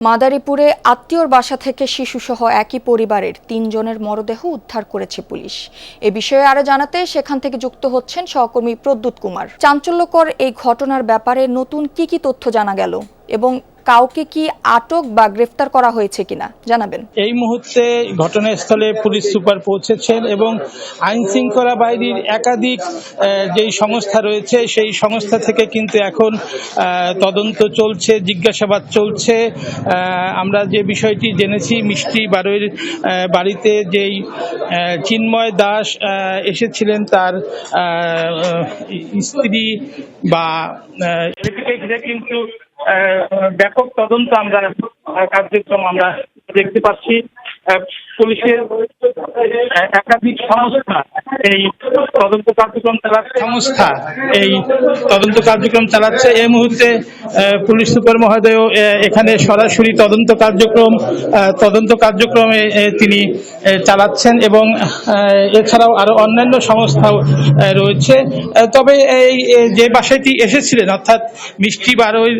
মাদারীপুরে আত্মীয়র বাসা থেকে শিশুসহ একই পরিবারের ৩ জনের মরদেহ উদ্ধার করেছে পুলিশ। এ বিষয়ে আরো জানাতে সেখান থেকে যুক্ত হচ্ছেন সহকর্মী প্রদ্যুৎ কুমার। চাঞ্চল্যকর এই ঘটনার ব্যাপারে নতুন কি তথ্য জানা গেল এবং কাউকে কি আটক বা গ্রেফতার করা হয়েছে কিনা জানাবেন। এই মুহূর্তে ঘটনাস্থলে পুলিশ সুপার পৌঁছেছেন এবং আইন শৃঙ্খলা বাহিনীর একাধিক যেই সংস্থা রয়েছে সেই সংস্থা থেকে কিন্তু এখন তদন্ত চলছে, জিজ্ঞাসাবাদ চলছে। আমরা যে বিষয়টি জেনেছি, মিষ্টি বারৈর বাড়িতে যেই চিন্ময় দাস এসেছিলেন তার স্ত্রী বা কিন্তু ব্যাপক তদন্ত কার্যক্রম আমরা দেখতে পাচ্ছি। পুলিশের একাধিক সংস্থা এই তদন্ত কার্যক্রম চালাচ্ছে। এই মুহূর্তে পুলিশ সুপার মহোদয় এখানে সরাসরি তদন্ত কার্যক্রমে তিনি চালাচ্ছেন এবং এছাড়াও আরো অন্যান্য সংস্থাও রয়েছে। তবে এই যে বাসাটি এসেছিলেন অর্থাৎ মিষ্টি বারৈর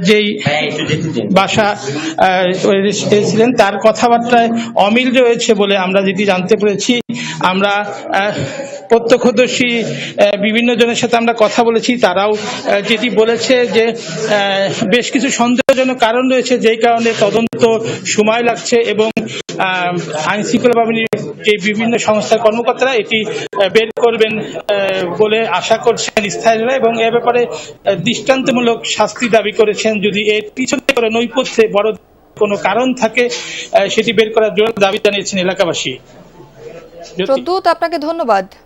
যেই বাসা এসেছিলেন তার কথাবার্তায় অমিল রয়েছে বলে আমরা যেটি জানতে পেরেছি। আমরা প্রত্যক্ষদর্শী বিভিন্ন জনের সাথে আমরা কথা বলেছি, তারাও যেটি বলেছে যে বেশ কিছু সন্দেহজনক কারণ রয়েছে যেই কারণে তদন্ত সময় লাগছে এবং আইন শৃঙ্খলা বাহিনীর যে বিভিন্ন সংস্থার কর্মকর্তারা এটি বের করবেন বলে আশা করছেন স্থানীয়রা এবং এ ব্যাপারে দৃষ্টান্তমূলক শাস্তি দাবি করেছেন। যদি এর পিছনে নৈপথ্যে বড় কোনো কারণ থাকে সেটি বের করার জন্য দাবি জানিয়েছেন এলাকাবাসী। প্রদ্যুৎ, আপনাকে ধন্যবাদ।